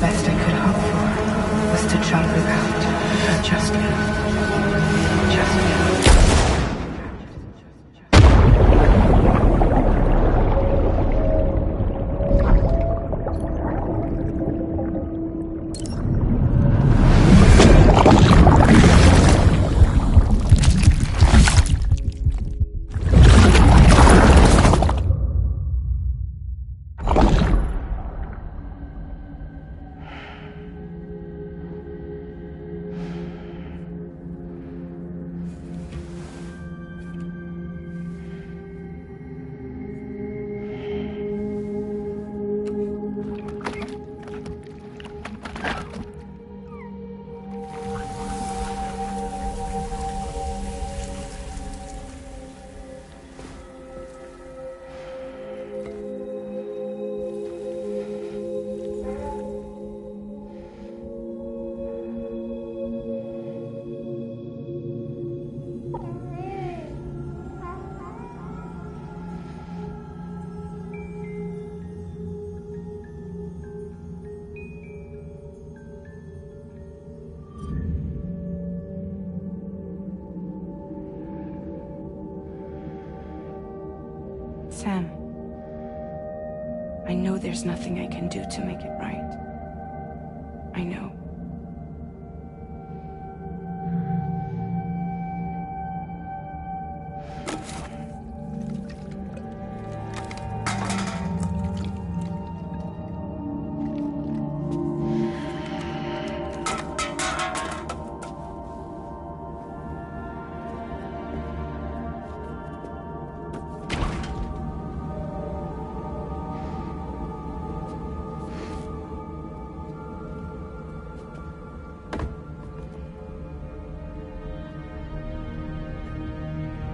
best I could hope for was to jump without just you. Just you. Sam, I know there's nothing I can do to make it right. I know.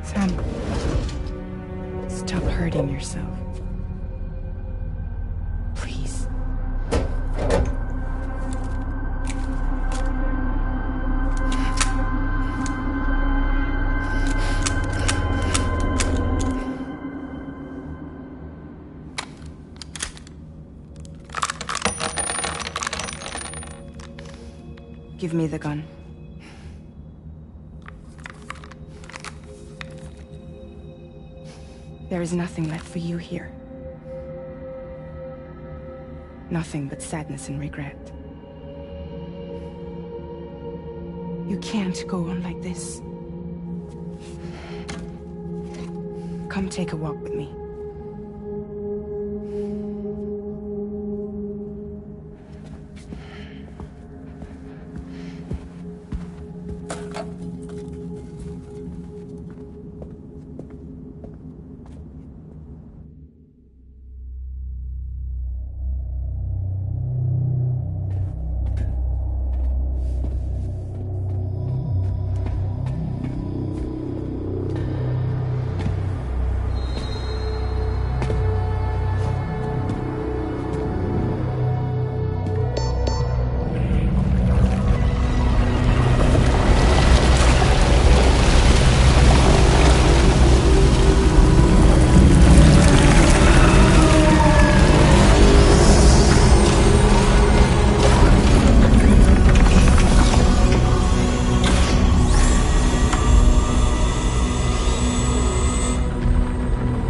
Sam, stop hurting yourself. Please. Give me the gun. There is nothing left for you here. Nothing but sadness and regret. You can't go on like this. Come take a walk with me.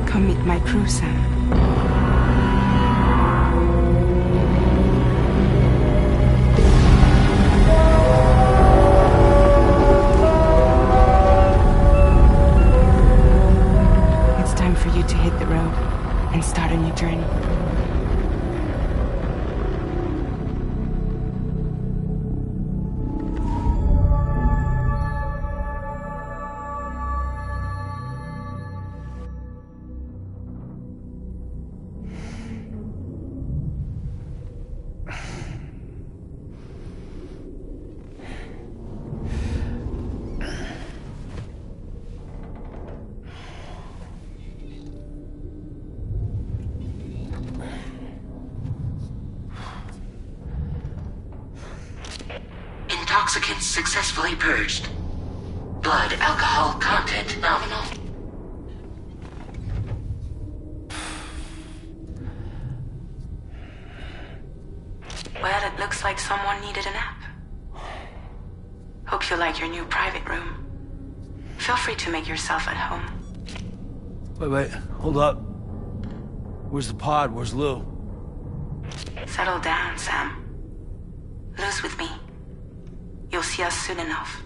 Come meet my crew, Sam. It's time for you to hit the road and start a new journey. Intoxicants successfully purged. Blood alcohol content nominal. Well, it looks like someone needed a nap. Hope you like your new private room. Feel free to make yourself at home. Wait, hold up. Where's the pod? Where's Lou? Settle down, Sam. Lou's with me. You'll see us soon enough.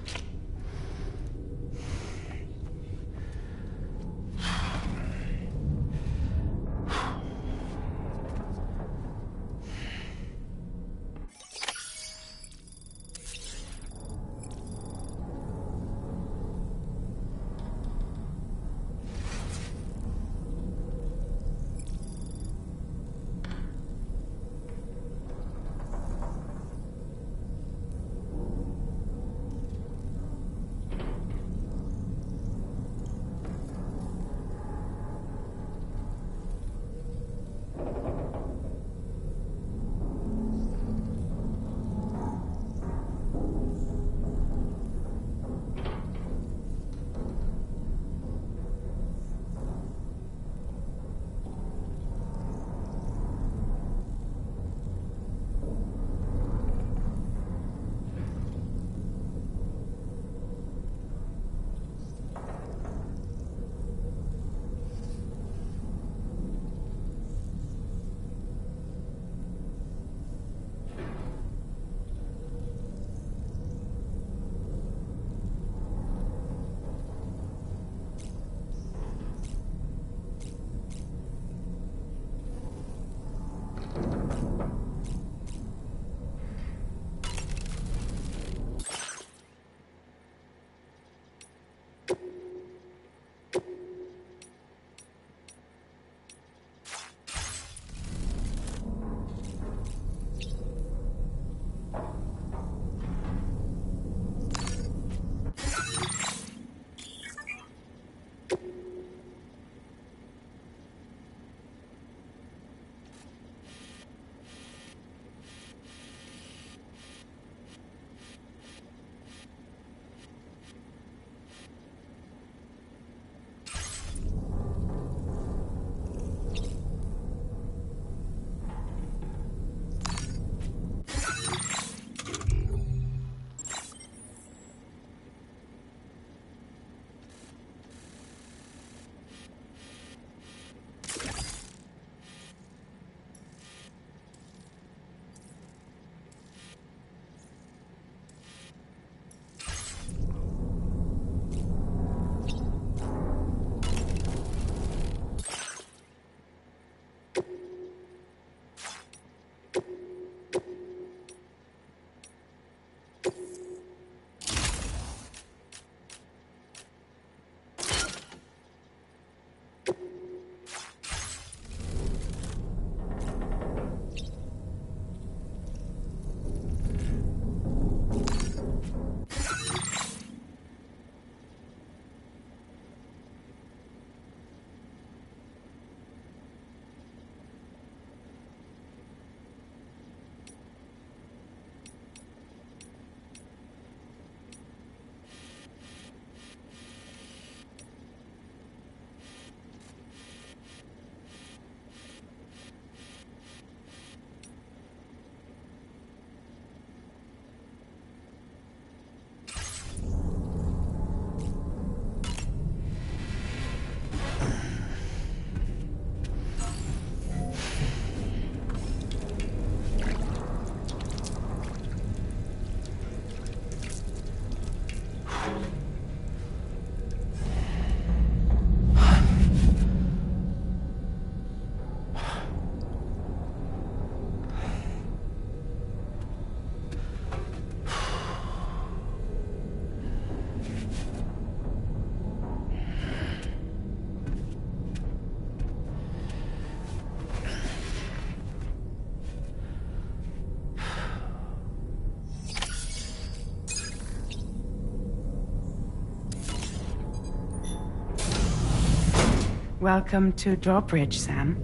Welcome to Drawbridge, Sam.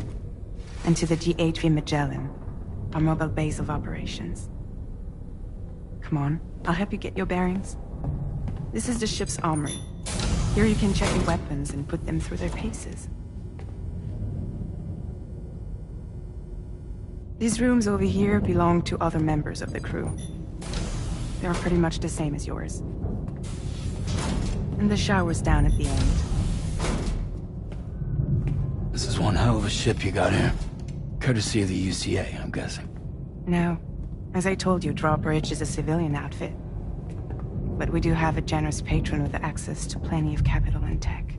And to the GHV Magellan, our mobile base of operations. Come on, I'll help you get your bearings. This is the ship's armory. Here you can check your weapons and put them through their paces. These rooms over here belong to other members of the crew. They're pretty much the same as yours. And the shower's down at the end. This is one hell of a ship you got here. Courtesy of the UCA, I'm guessing. No. As I told you, Drawbridge is a civilian outfit. But we do have a generous patron with access to plenty of capital and tech.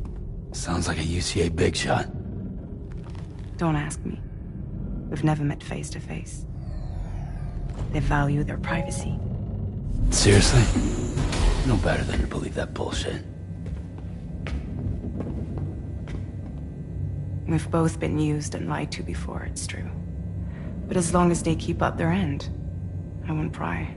Sounds like a UCA big shot. Don't ask me. We've never met face to face. They value their privacy. Seriously? No better than to believe that bullshit. We've both been used and lied to before, it's true. But as long as they keep up their end, I won't pry.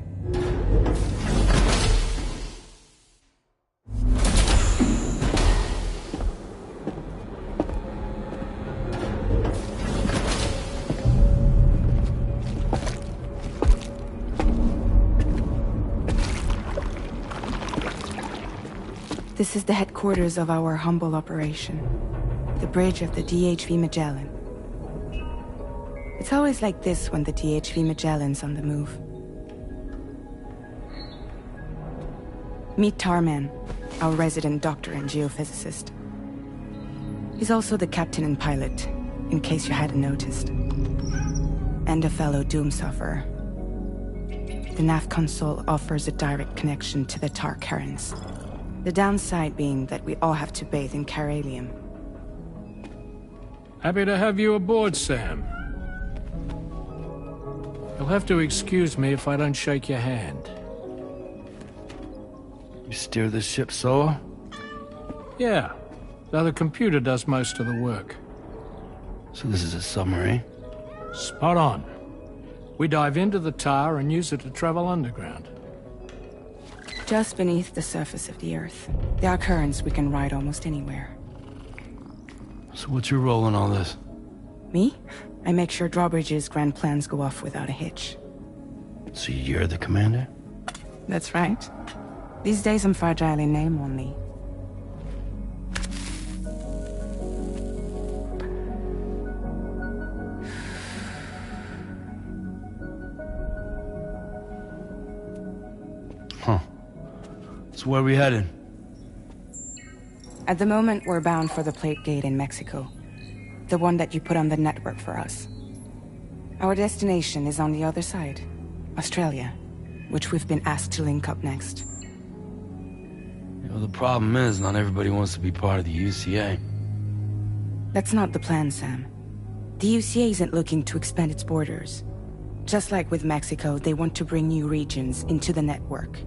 This is the headquarters of our humble operation. The bridge of the DHV Magellan. It's always like this when the DHV Magellan's on the move. Meet Tarman, our resident doctor and geophysicist. He's also the captain and pilot, in case you hadn't noticed. And a fellow doom sufferer. The nav console offers a direct connection to the tar currents. The downside being that we all have to bathe in caralium. Happy to have you aboard, Sam. You'll have to excuse me if I don't shake your hand. You steer this ship solo? Yeah, though the computer does most of the work. So this is a submarine? Spot on. We dive into the tar and use it to travel underground. Just beneath the surface of the Earth, there are currents we can ride almost anywhere. So what's your role in all this? Me? I make sure Drawbridge's grand plans go off without a hitch. So you're the commander? That's right. These days I'm fragile in name only. Huh. So where are we headed? At the moment, we're bound for the plate gate in Mexico. The one that you put on the network for us. Our destination is on the other side, Australia, which we've been asked to link up next. You know, the problem is, not everybody wants to be part of the UCA. That's not the plan, Sam. The UCA isn't looking to expand its borders. Just like with Mexico, they want to bring new regions into the network.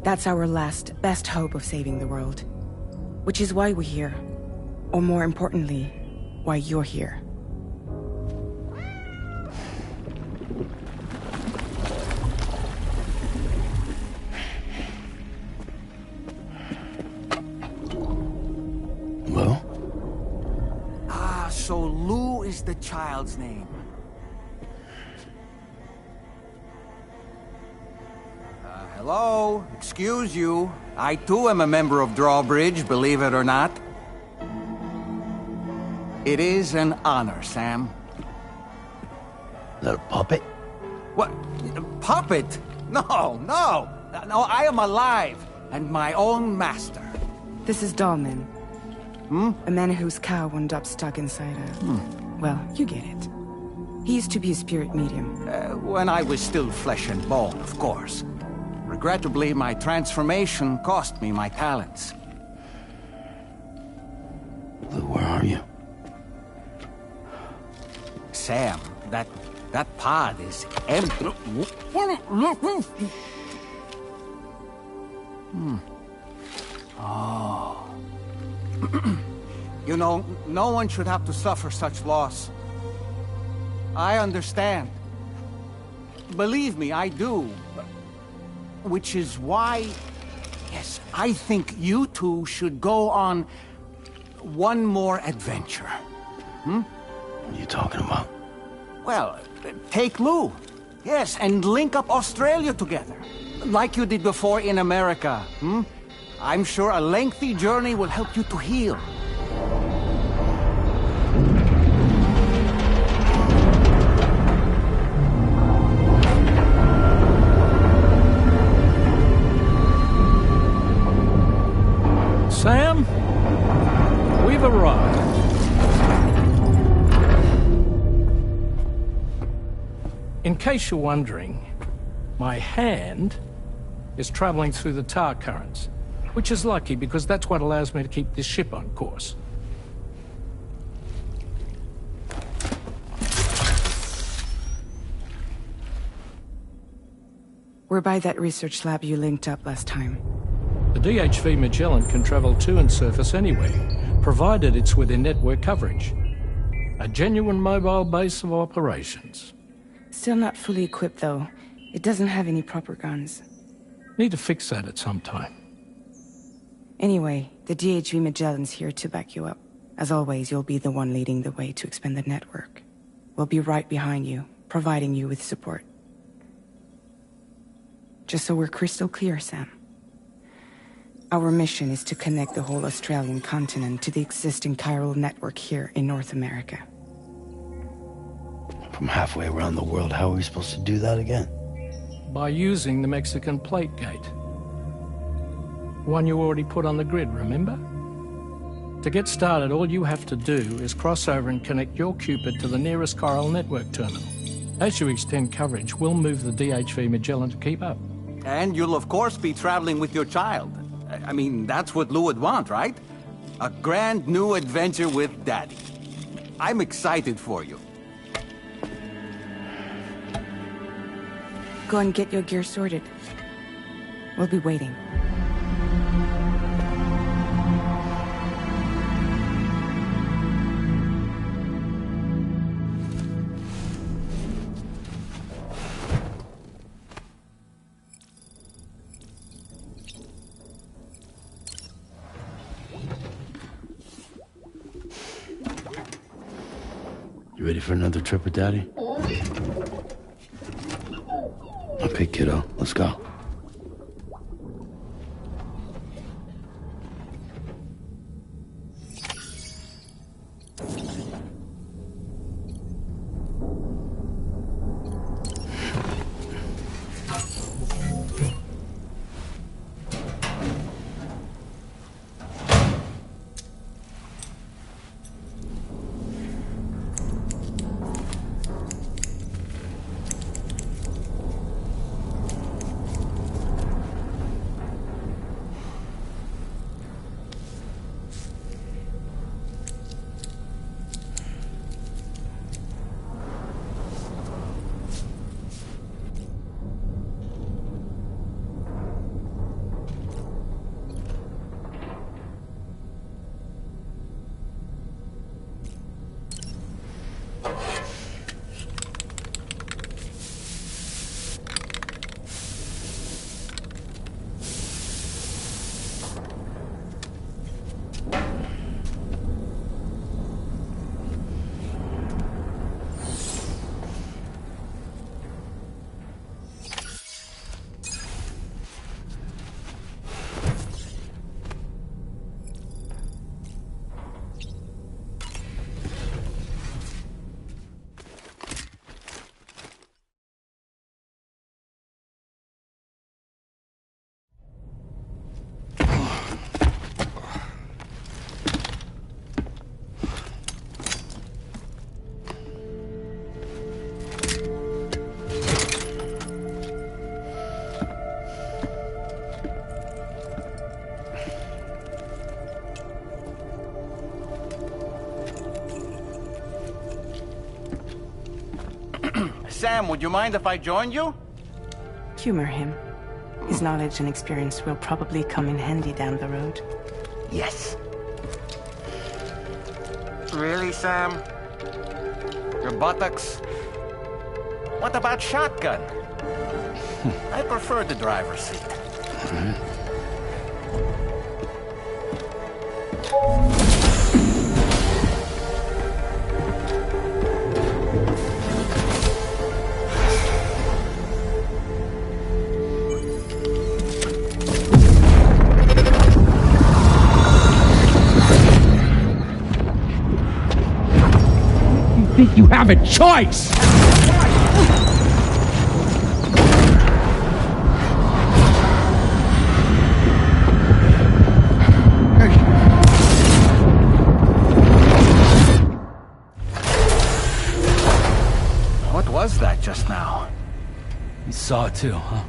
That's our last, best hope of saving the world. Which is why we're here. Or more importantly, why you're here. Well? Ah, so Lou is the child's name. Hello? Excuse you. I too am a member of Drawbridge, believe it or not. It is an honor, Sam. Is that a puppet? What? A puppet? No, no! No, I am alive, and my own master. This is Dahlman. A man whose cow wound up stuck inside a... Well, you get it. He used to be a spirit medium. When I was still flesh and bone, of course. Regrettably, my transformation cost me my talents. Lou, where are you? Sam, that pod is empty. Oh. You know, no one should have to suffer such loss. I understand. Believe me, I do. Which is why, yes, I think you two should go on one more adventure. What are you talking about? Well, take Lou. Yes, and link up Australia together. Like you did before in America. I'm sure a lengthy journey will help you to heal. case you're wondering, my hand is traveling through the tar currents, which is lucky because that's what allows me to keep this ship on course. We're by that research lab you linked up last time. The DHV Magellan can travel to and surface anywhere, provided it's within network coverage. A genuine mobile base of operations. Still not fully equipped, though. It doesn't have any proper guns. Need to fix that at some time. Anyway, the DHV Magellan's here to back you up. As always, you'll be the one leading the way to expand the network. We'll be right behind you, providing you with support. Just so we're crystal clear, Sam. Our mission is to connect the whole Australian continent to the existing chiral network here in North America. From halfway around the world, how are we supposed to do that again? By using the Mexican plate gate. One you already put on the grid, remember? To get started, all you have to do is cross over and connect your Cupid to the nearest chiral network terminal. As you extend coverage, we'll move the DHV Magellan to keep up. And you'll of course be traveling with your child. I mean, that's what Lou would want, right? A grand new adventure with Daddy. I'm excited for you. Go and get your gear sorted. We'll be waiting. You ready for another trip with Daddy? Okay, kiddo, let's go. Sam, would you mind if I joined you? Humor him. His knowledge and experience will probably come in handy down the road. Yes. Really, Sam? Your buttocks? What about shotgun? I prefer the driver's seat. Think you have a choice! What was that just now? You saw it too, huh?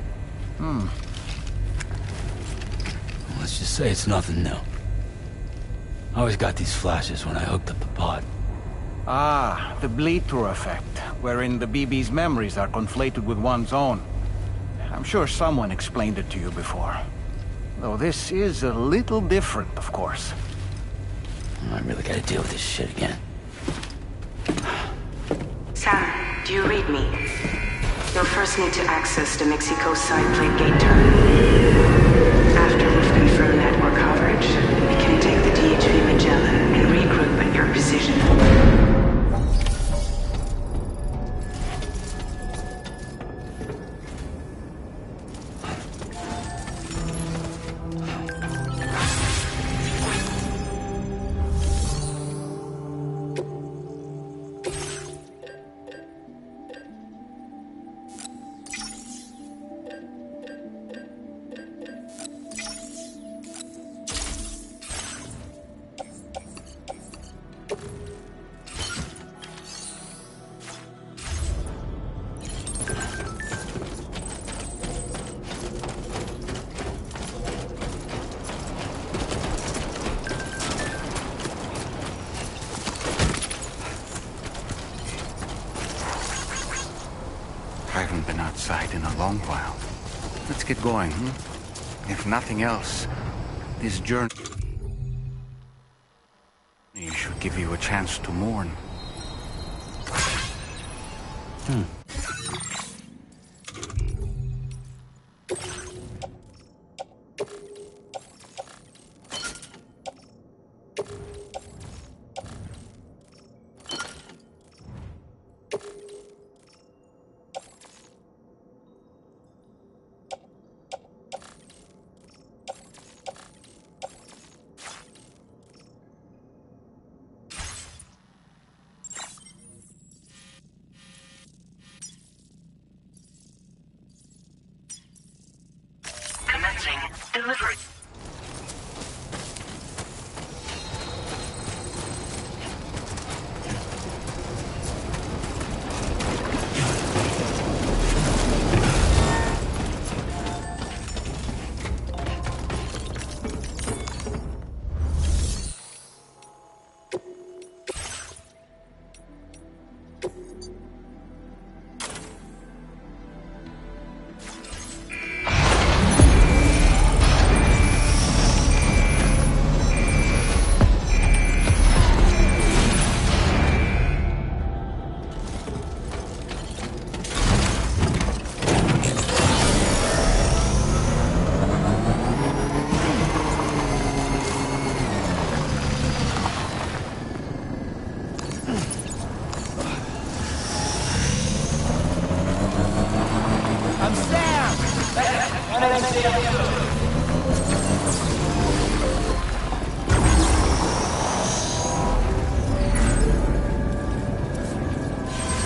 Let's just say it's nothing new. I always got these flashes when I hooked up the pod. Ah, the bleed-through effect, wherein the BB's memories are conflated with one's own. I'm sure someone explained it to you before. Though this is a little different, of course. I really gotta deal with this shit again. Sam, do you read me? You'll first need to access the Mexico side plate gate terminal. After we've confirmed network coverage, we can take the DHV Magellan and regroup at your position. I haven't been outside in a long while. Let's get going, If nothing else, this journey should give you a chance to mourn. Commencing delivery.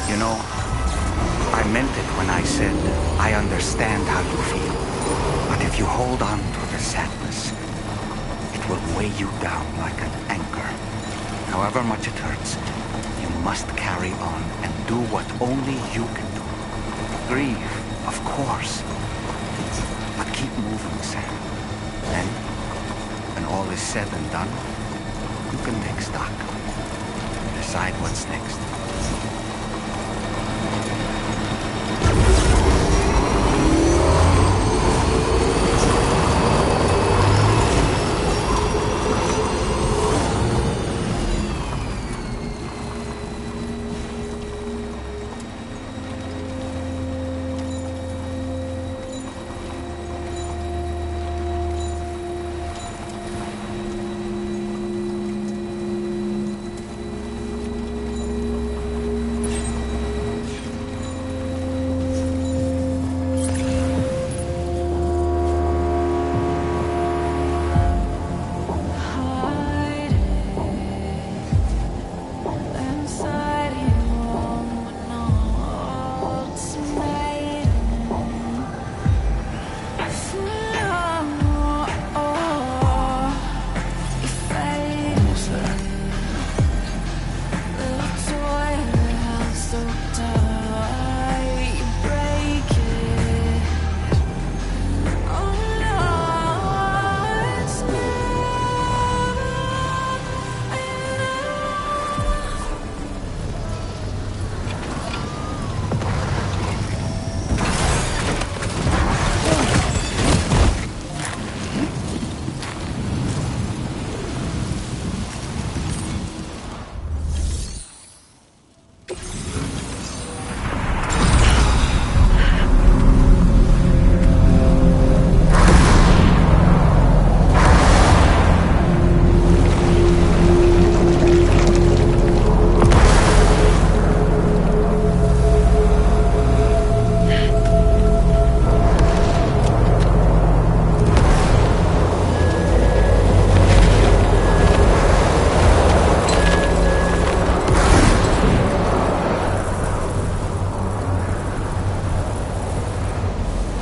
You know, I meant it when I said I understand how you feel. But if you hold on to the sadness, it will weigh you down like an anchor. However much it hurts, you must carry on and do what only you can do. Grieve, of course. But keep moving, Sam. Then, when all is said and done, you can take stock. Decide what's next.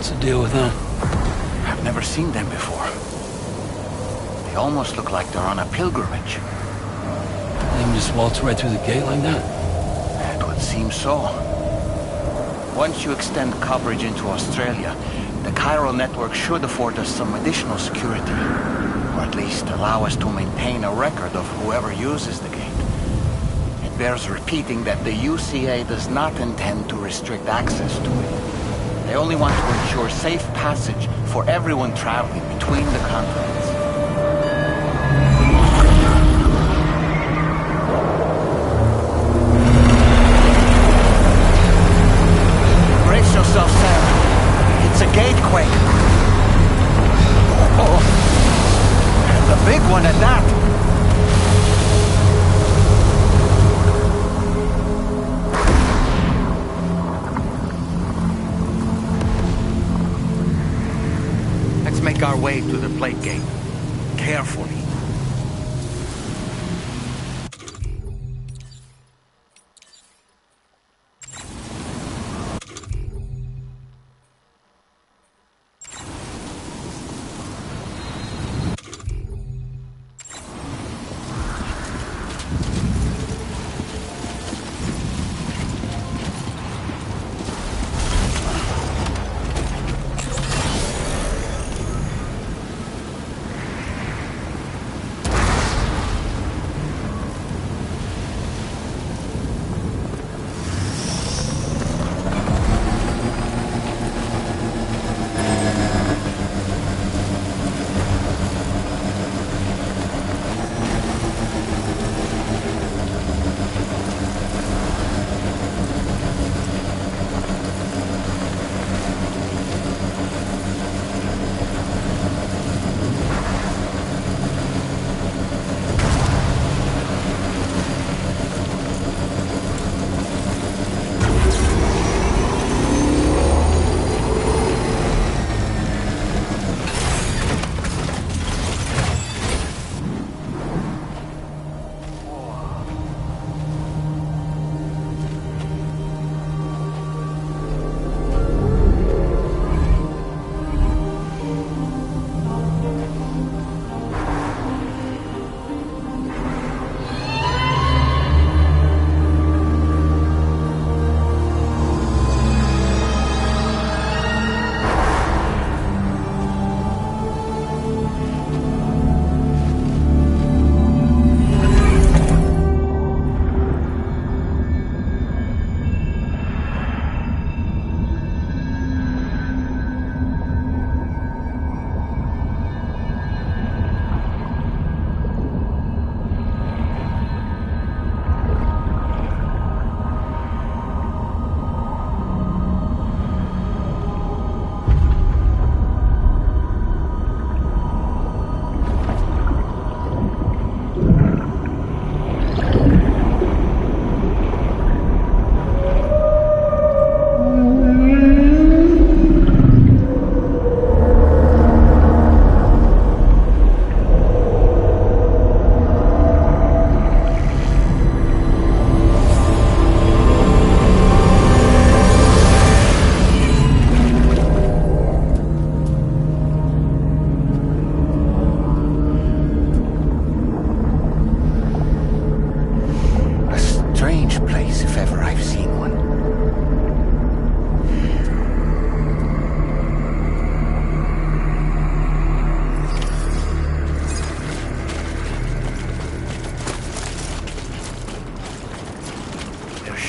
What's the deal with them? I've never seen them before. They almost look like they're on a pilgrimage. They can just waltz right through the gate like that? It would seem so. Once you extend coverage into Australia, the chiral network should afford us some additional security. Or at least allow us to maintain a record of whoever uses the gate. It bears repeating that the UCA does not intend to restrict access to it. They only want to ensure safe passage for everyone traveling between the continents. Brace yourself, Sam. It's a gatequake. Oh, and a big one at that. Let's make our way to the plate gate. Carefully.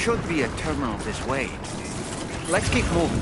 Should be a terminal this way. Let's keep moving.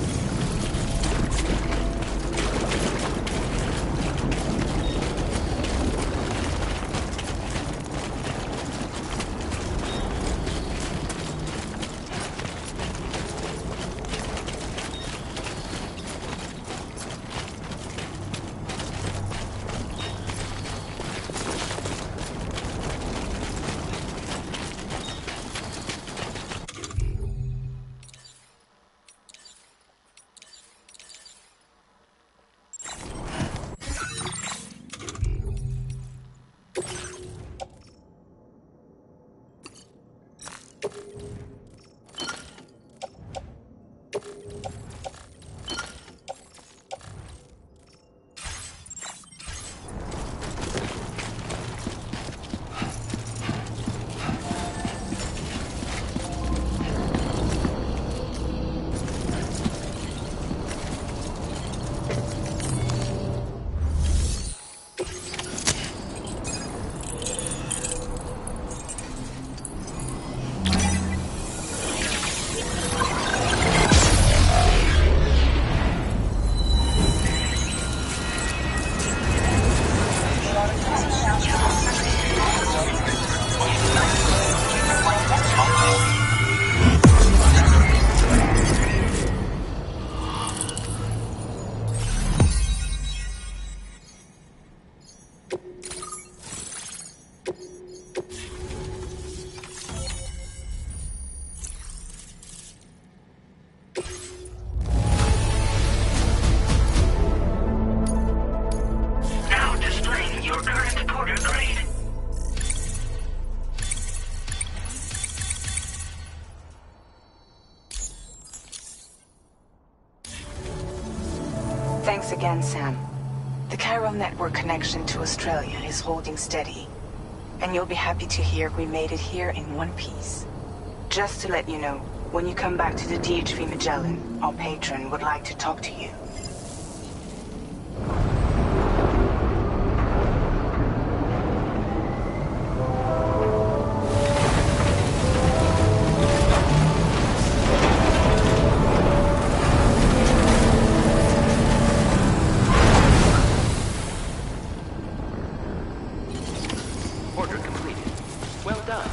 Thanks again, Sam. The chiral network connection to Australia is holding steady. And you'll be happy to hear we made it here in one piece. Just to let you know, when you come back to the DHV Magellan, our patron would like to talk to you. Order completed. Well done.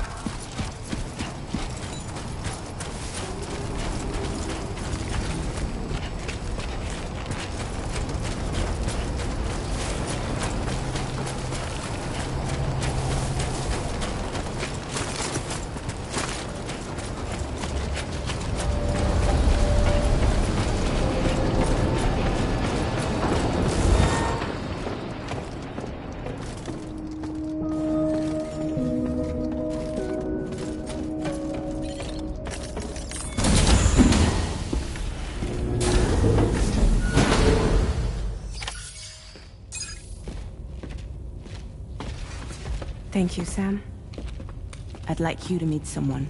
Thank you, Sam. I'd like you to meet someone.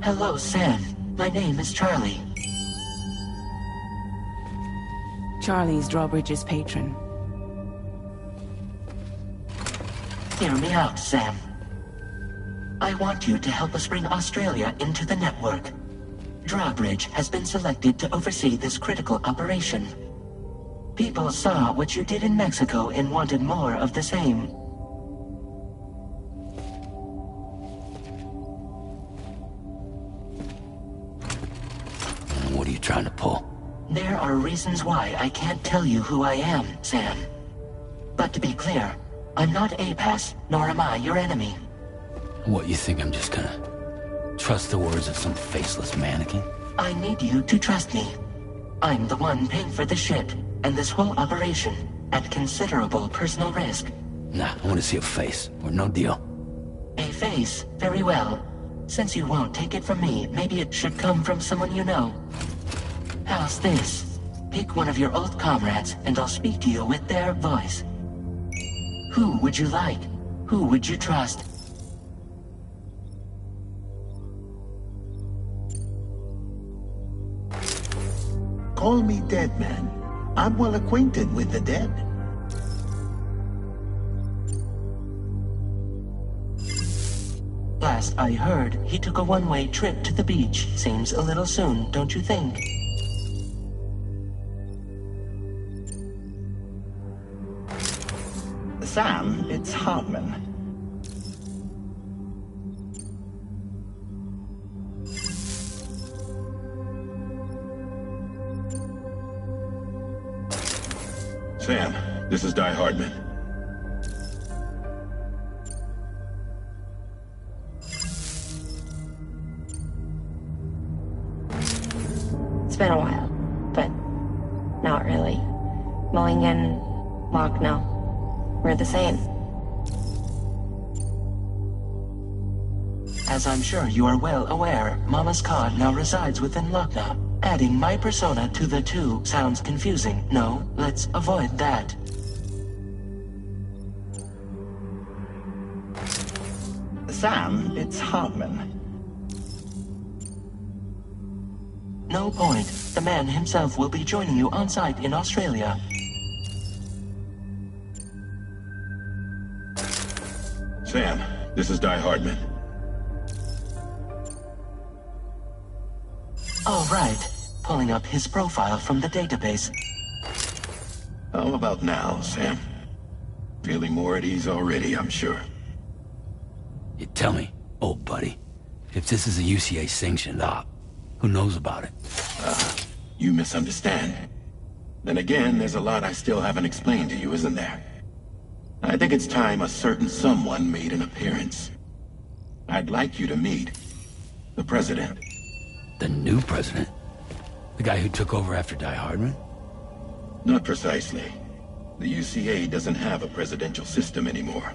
Hello, Sam. My name is Charlie. Charlie's Drawbridge's patron. Hear me out, Sam. I want you to help us bring Australia into the network. Drawbridge has been selected to oversee this critical operation. People saw what you did in Mexico and wanted more of the same. What are you trying to pull? There are reasons why I can't tell you who I am, Sam. But to be clear, I'm not APAS, nor am I your enemy. What, you think I'm just gonna trust the words of some faceless mannequin? I need you to trust me. I'm the one paying for the shit, and this whole operation, at considerable personal risk. Nah, I want to see a face, or no deal. A face? Very well. Since you won't take it from me, maybe it should come from someone you know. How's this? Pick one of your old comrades, and I'll speak to you with their voice. Who would you like? Who would you trust? Call me dead man. I'm well acquainted with the dead. Last I heard, he took a one-way trip to the beach. Seems a little soon, don't you think? Sam, it's Hartman. Sam, this is Die Hardman. It's been a while, but not really. Mulligan, Lochner, we're the same. As I'm sure you are well aware, Mama's Cod now resides within Lochner. Adding my persona to the two sounds confusing. No, let's avoid that. Sam, it's Hartman. No point. The man himself will be joining you on site in Australia. Sam, this is Die Hardman. All right. Pulling up his profile from the database. How about now, Sam? Feeling more at ease already, I'm sure. You tell me, old buddy, if this is a UCA-sanctioned op, who knows about it? You misunderstand. Then again, there's a lot I still haven't explained to you, isn't there? I think it's time a certain someone made an appearance. I'd like you to meet the President. The new president? The guy who took over after Die Hardman? Not precisely. The UCA doesn't have a presidential system anymore.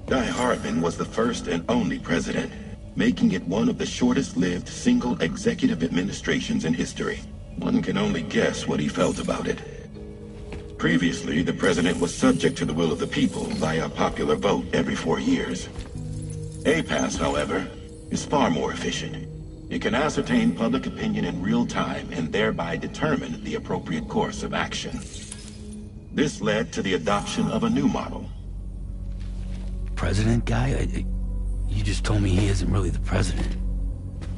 Guy Hardman was the first and only president, making it one of the shortest-lived single executive administrations in history. One can only guess what he felt about it. Previously, the president was subject to the will of the people via popular vote every 4 years. APAS, however, is far more efficient. It can ascertain public opinion in real time and thereby determine the appropriate course of action. This led to the adoption of a new model. President guy? You just told me he isn't really the president.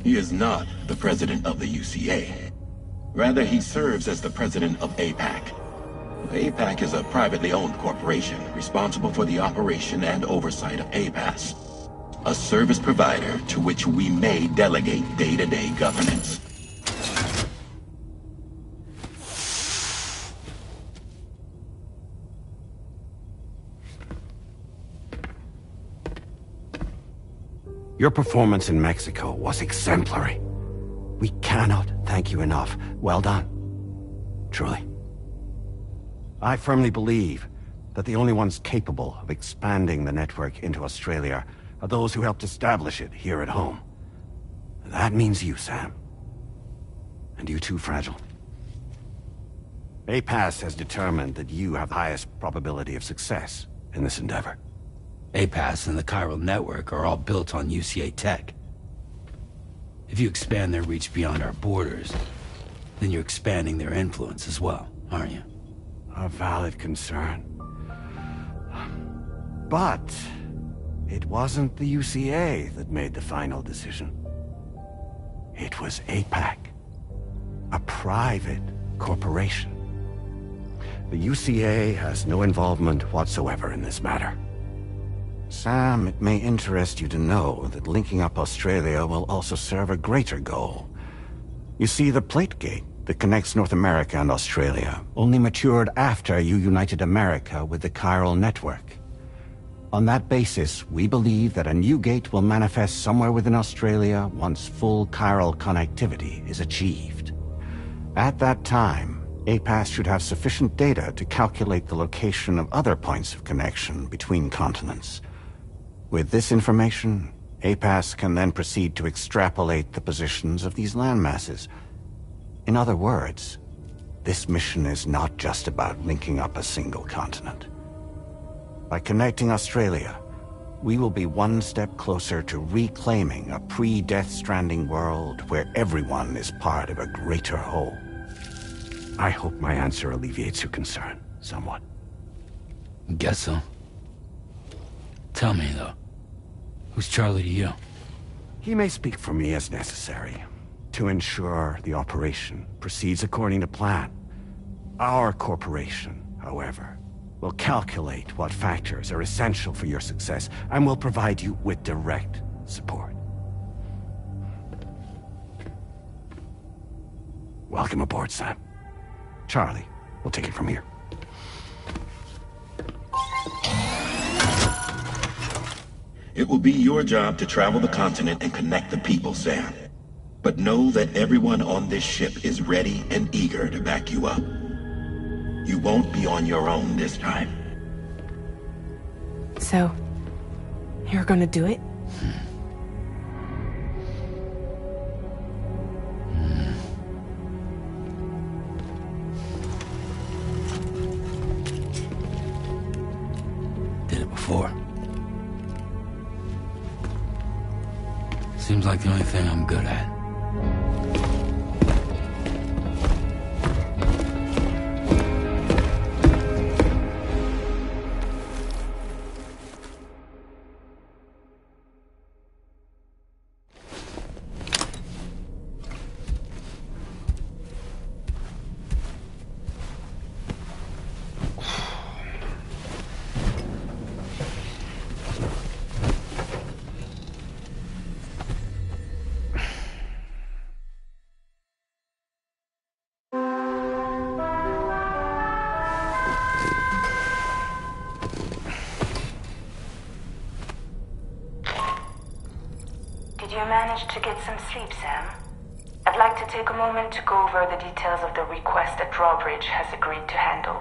He is not the president of the UCA. Rather, he serves as the president of APAC. APAC is a privately owned corporation responsible for the operation and oversight of APAS, a service provider to which we may delegate day-to-day governance. Your performance in Mexico was exemplary. We cannot thank you enough. Well done. Truly. I firmly believe that the only ones capable of expanding the network into Australia are those who helped establish it here at home. That means you, Sam. And you too, Fragile. APAS has determined that you have the highest probability of success in this endeavor. APAS and the chiral network are all built on UCA tech. If you expand their reach beyond our borders, then you're expanding their influence as well, aren't you? A valid concern. But it wasn't the UCA that made the final decision. It was APAC, a private corporation. The UCA has no involvement whatsoever in this matter. Sam, it may interest you to know that linking up Australia will also serve a greater goal. You see, the plate gate that connects North America and Australia only matured after you united America with the chiral network. On that basis, we believe that a new gate will manifest somewhere within Australia once full chiral connectivity is achieved. At that time, APAS should have sufficient data to calculate the location of other points of connection between continents. With this information, APAS can then proceed to extrapolate the positions of these landmasses. In other words, this mission is not just about linking up a single continent. By connecting Australia, we will be one step closer to reclaiming a pre-Death Stranding world where everyone is part of a greater whole. I hope my answer alleviates your concern somewhat. Guess so. Tell me, though, who's Charlie to you? He may speak for me as necessary, to ensure the operation proceeds according to plan. Our corporation, however, will calculate what factors are essential for your success and will provide you with direct support. Welcome aboard, Sam. Charlie, we'll take it from here. It will be your job to travel the continent and connect the people, Sam. But know that everyone on this ship is ready and eager to back you up. You won't be on your own this time. So, you're gonna do it? Did it before. Seems like the only thing I'm good at. Did you manage to get some sleep, Sam? I'd like to take a moment to go over the details of the request that Drawbridge has agreed to handle.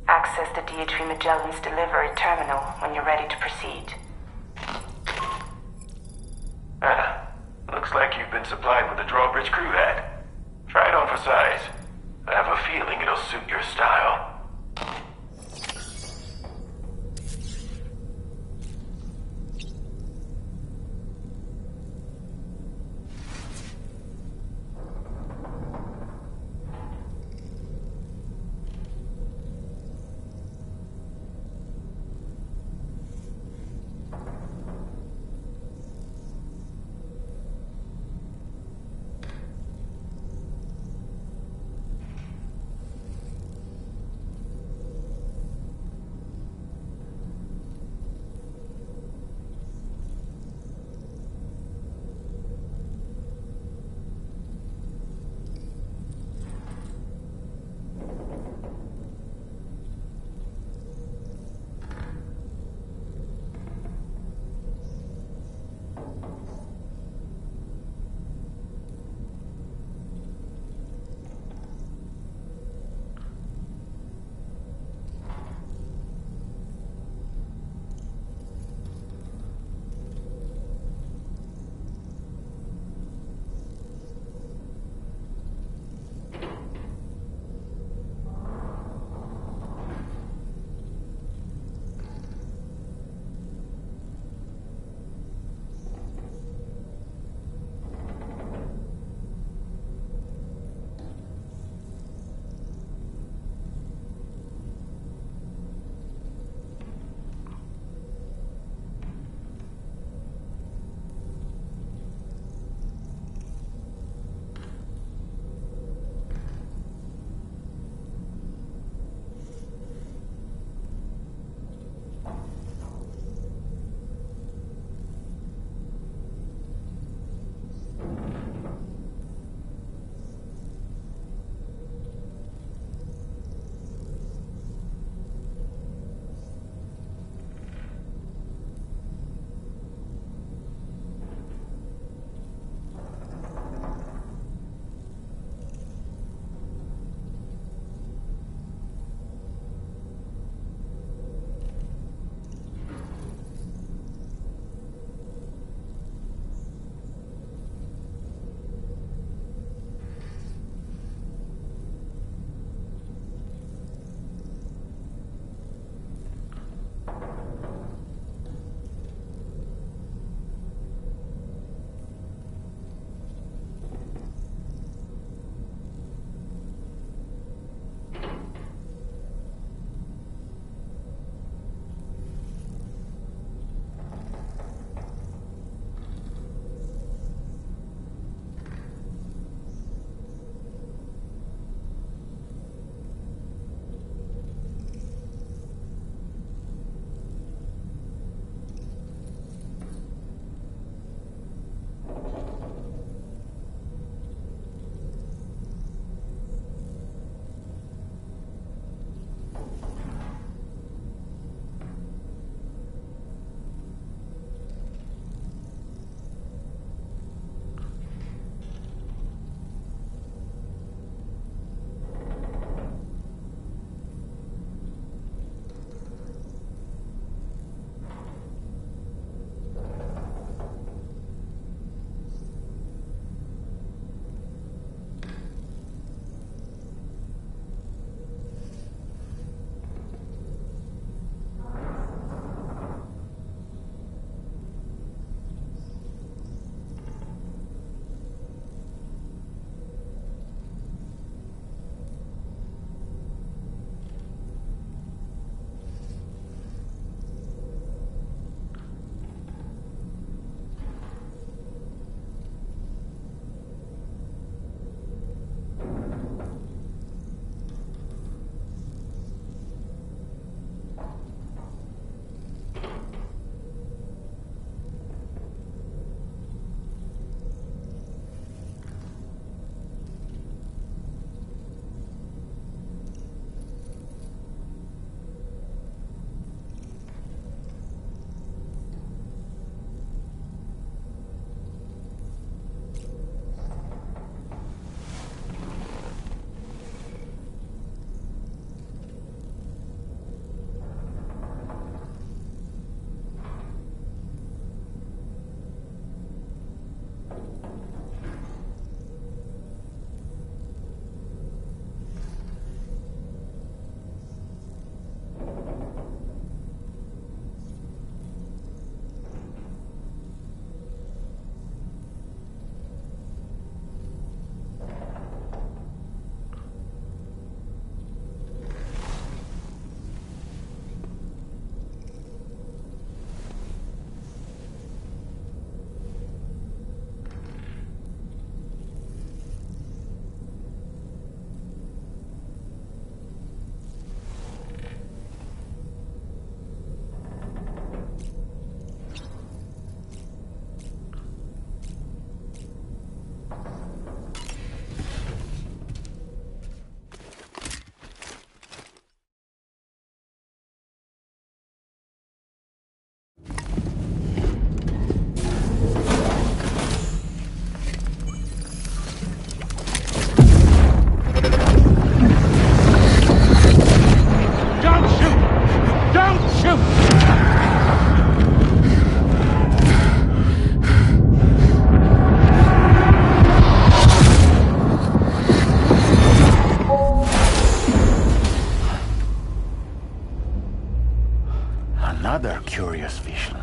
Access the DHV Magellan's delivery terminal when you're ready to proceed. Another curious vision.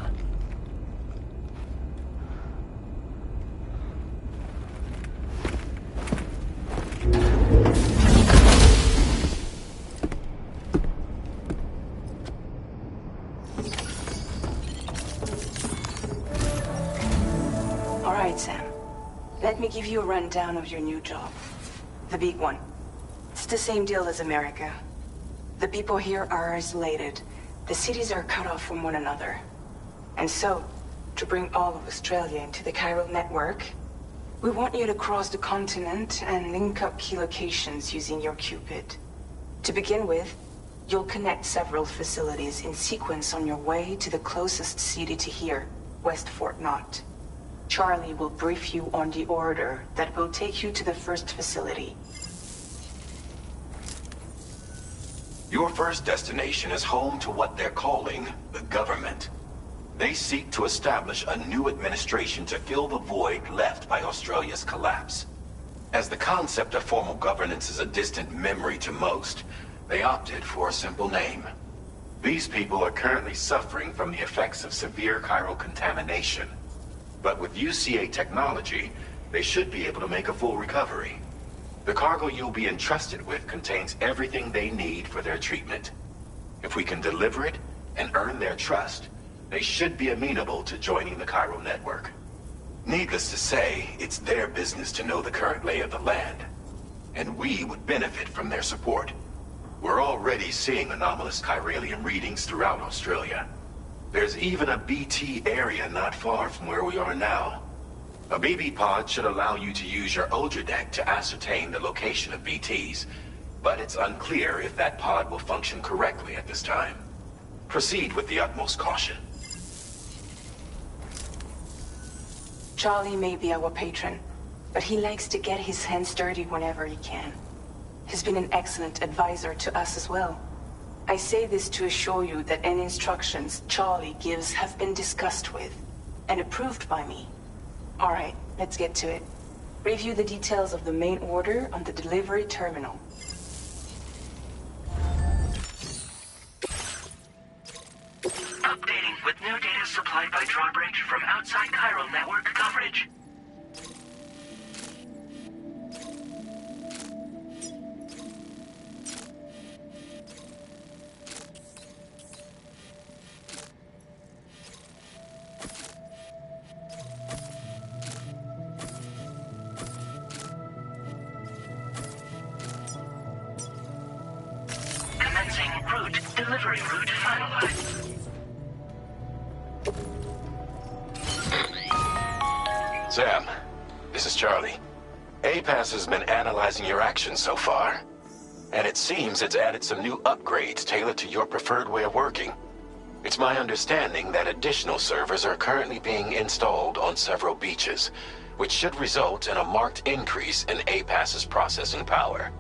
All right, Sam. Let me give you a rundown of your new job. The big one. It's the same deal as America. The people here are isolated. The cities are cut off from one another. And so, to bring all of Australia into the chiral network, we want you to cross the continent and link up key locations using your Cupid. To begin with, you'll connect several facilities in sequence on your way to the closest city to here, West Fort Knott. Charlie will brief you on the order that will take you to the first facility. Your first destination is home to what they're calling the government. They seek to establish a new administration to fill the void left by Australia's collapse. As the concept of formal governance is a distant memory to most, they opted for a simple name. These people are currently suffering from the effects of severe chiral contamination. But with UCA technology, they should be able to make a full recovery. The cargo you'll be entrusted with contains everything they need for their treatment. If we can deliver it and earn their trust, they should be amenable to joining the chiral network. Needless to say, it's their business to know the current lay of the land, and we would benefit from their support. We're already seeing anomalous chiralium readings throughout Australia. There's even a BT area not far from where we are now. A BB pod should allow you to use your Ultra deck to ascertain the location of BTs, but it's unclear if that pod will function correctly at this time. Proceed with the utmost caution. Charlie may be our patron, but he likes to get his hands dirty whenever he can. He's been an excellent advisor to us as well. I say this to assure you that any instructions Charlie gives have been discussed with and approved by me. All right, let's get to it. Review the details of the main order on the delivery terminal. Updating with new data supplied by Drawbridge from outside chiral network coverage. Commencing route, delivery route finalized. Sam, this is Charlie. APAS has been analyzing your actions so far, and it seems it's added some new upgrades tailored to your preferred way of working. It's my understanding that additional servers are currently being installed on several beaches, which should result in a marked increase in APAS's processing power.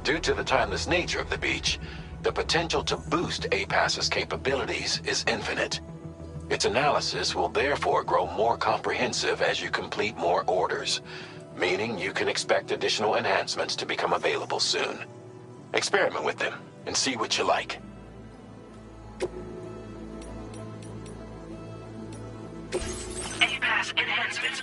Due to the timeless nature of the beach, the potential to boost APAS's capabilities is infinite. Its analysis will therefore grow more comprehensive as you complete more orders, meaning you can expect additional enhancements to become available soon. Experiment with them and see what you like. APAS enhancements.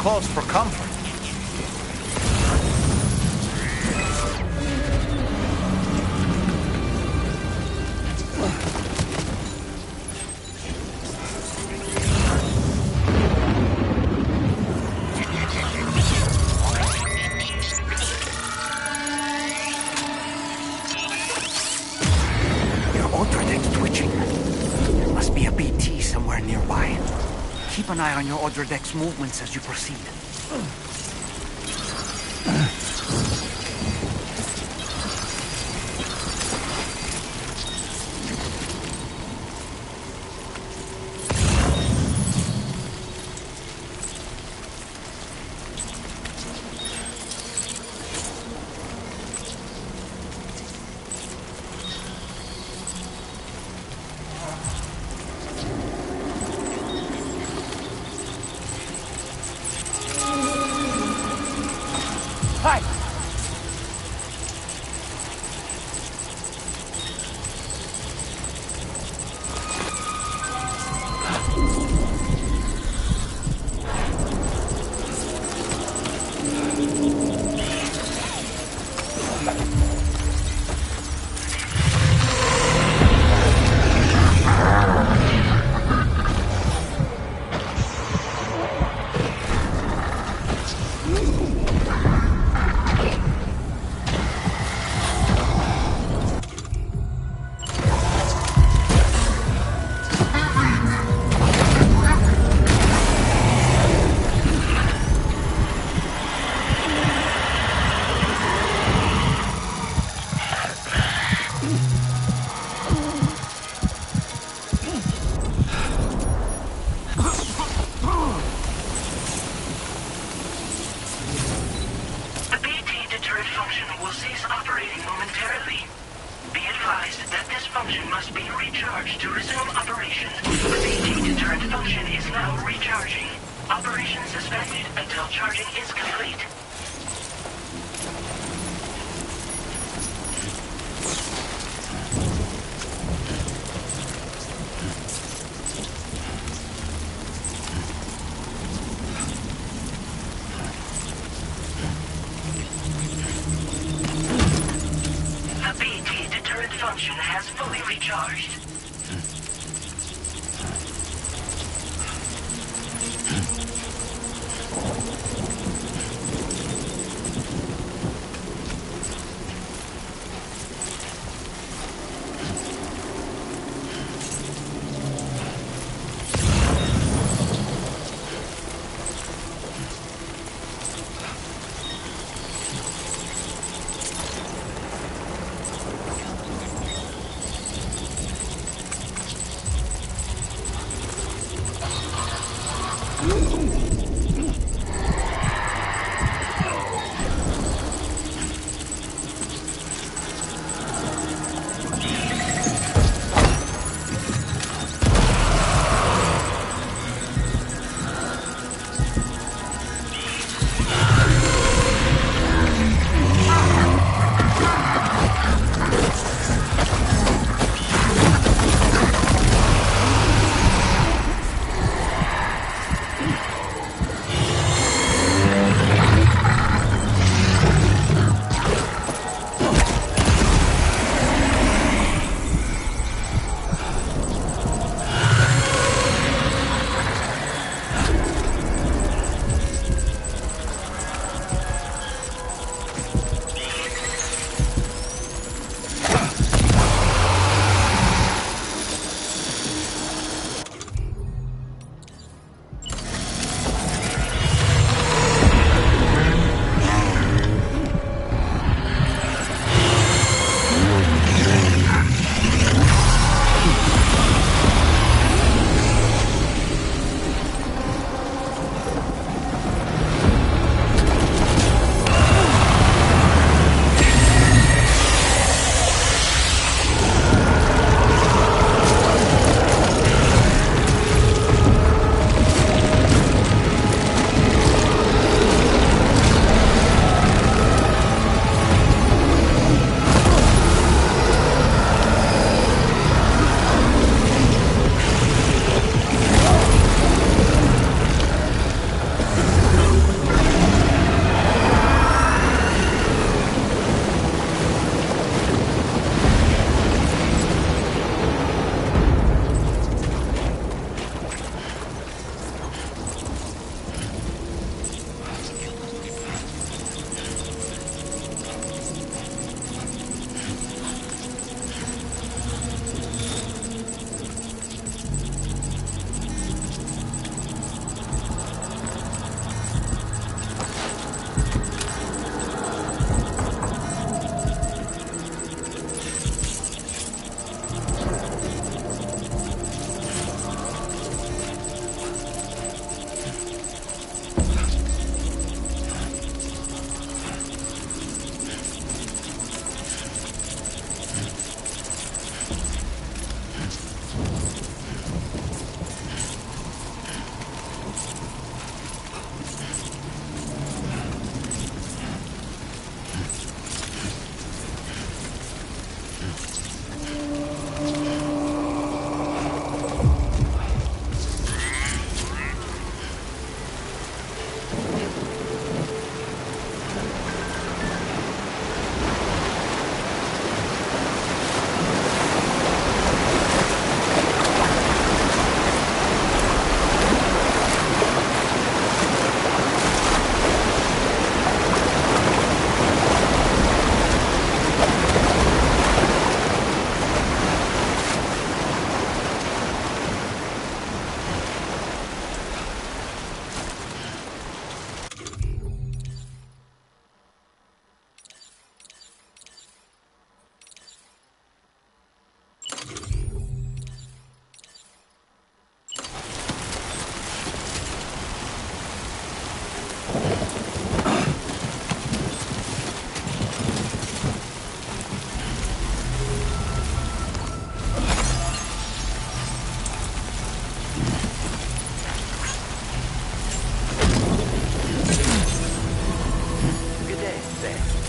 calls for comfort. Keep an eye on your other deck's movements as you proceed.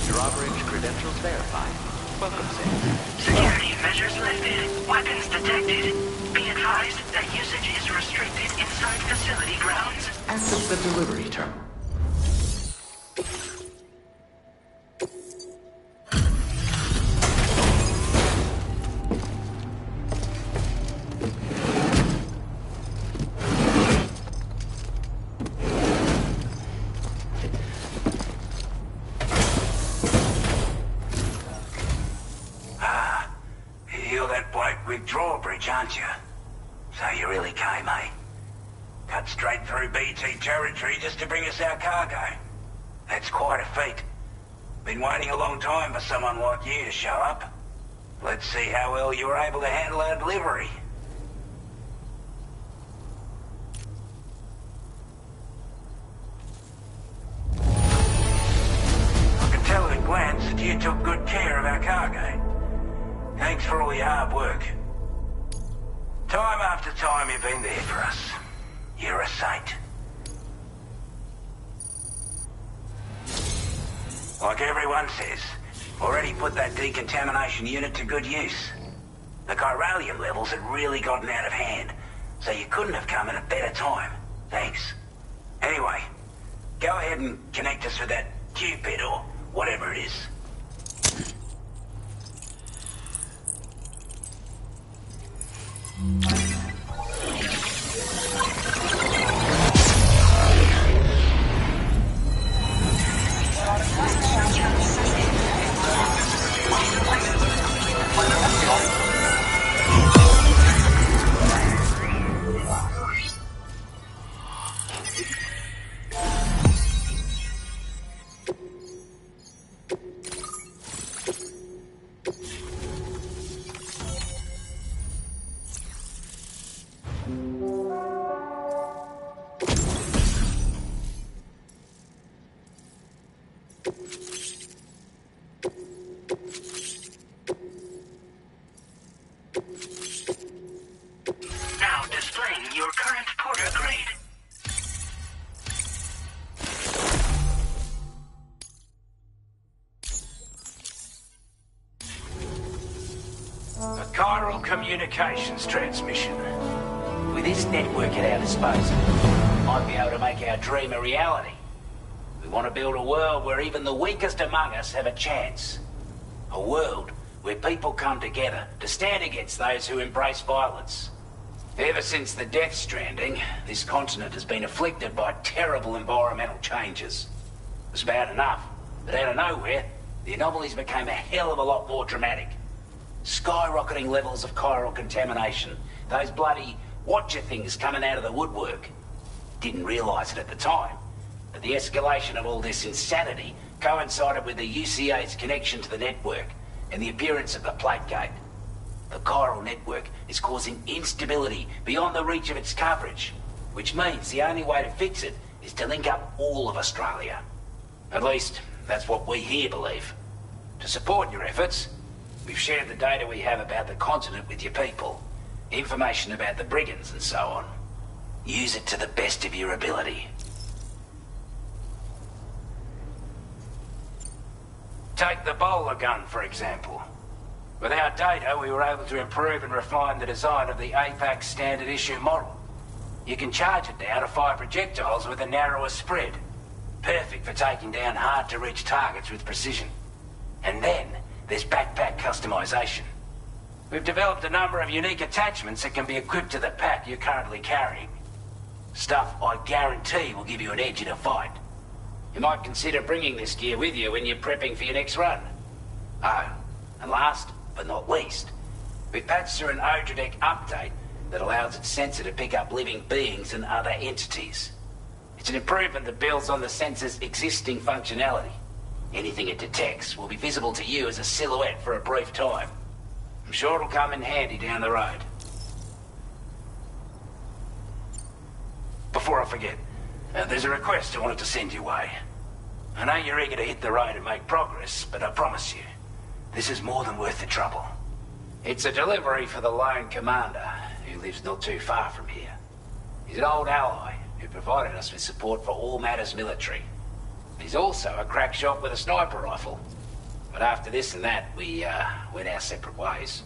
Drawbridge credentials verified. Welcome, Sam. Security measures lifted. Weapons detected. Be advised that usage is restricted inside facility grounds. Access the delivery terminal. Drawbridge, aren't you? So you really came, eh? Cut straight through BT territory just to bring us our cargo. That's quite a feat. Been waiting a long time for someone like you to show up. Let's see how well you were able to handle our delivery. I can tell at a glance that you took good care of our cargo. Thanks for all your hard work. Time after time you've been there for us. You're a saint. Like everyone says, already put that decontamination unit to good use. The chiralium levels had really gotten out of hand, so you couldn't have come at a better time. Thanks. Anyway, go ahead and connect us with that Cupid or whatever it is. Now displaying your current porter grade. A chiral communications transmission. With this network at our disposal, we might be able to make our dream a reality. We want to build a world where even the weakest among us have a chance. A world where people come together to stand against those who embrace violence. Ever since the Death Stranding, this continent has been afflicted by terrible environmental changes. It was bad enough, but out of nowhere, the anomalies became a hell of a lot more dramatic. Skyrocketing levels of chiral contamination, those bloody watcher things coming out of the woodwork. Didn't realise it at the time, but the escalation of all this insanity coincided with the UCA's connection to the network and the appearance of the plate gate. The chiral network is causing instability beyond the reach of its coverage, which means the only way to fix it is to link up all of Australia. At least, that's what we here believe. To support your efforts, we've shared the data we have about the continent with your people, information about the brigands and so on. Use it to the best of your ability. Take the bowler gun, for example. With our data, we were able to improve and refine the design of the APAC standard issue model. You can charge it now to fire projectiles with a narrower spread. Perfect for taking down hard-to-reach targets with precision. And then, there's backpack customization. We've developed a number of unique attachments that can be equipped to the pack you're currently carrying. Stuff I guarantee will give you an edge in a fight. You might consider bringing this gear with you when you're prepping for your next run. Oh, and last but not least, we've patched through an Odradek update that allows its sensor to pick up living beings and other entities. It's an improvement that builds on the sensor's existing functionality. Anything it detects will be visible to you as a silhouette for a brief time. I'm sure it'll come in handy down the road. Before I forget, there's a request I wanted to send your way. I know you're eager to hit the road and make progress, but I promise you, this is more than worth the trouble. It's a delivery for the lone commander, who lives not too far from here. He's an old ally who provided us with support for all matters military. He's also a crack shot with a sniper rifle. But after this and that, we went our separate ways.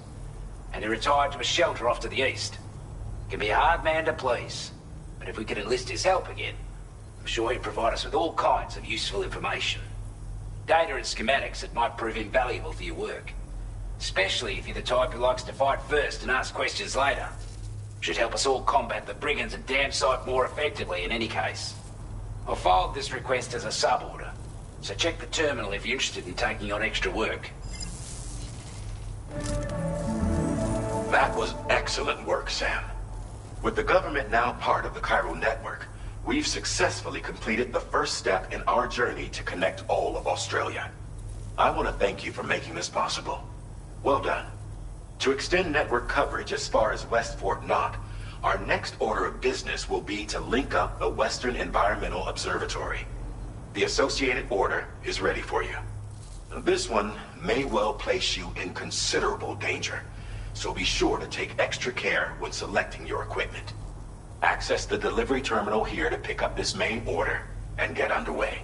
And he retired to a shelter off to the east. Can be a hard man to please, but if we could enlist his help again, I'm sure he'd provide us with all kinds of useful information. Data and schematics that might prove invaluable for your work. Especially if you're the type who likes to fight first and ask questions later. Should help us all combat the brigands and damn sight more effectively in any case. I filed this request as a sub-order, so check the terminal if you're interested in taking on extra work. That was excellent work, Sam. With the government now part of the Chiral network, we've successfully completed the first step in our journey to connect all of Australia. I want to thank you for making this possible. Well done. To extend network coverage as far as West Fort Knott, our next order of business will be to link up the Western Environmental Observatory. The associated order is ready for you. This one may well place you in considerable danger, so be sure to take extra care when selecting your equipment. Access the delivery terminal here to pick up this main order and get underway.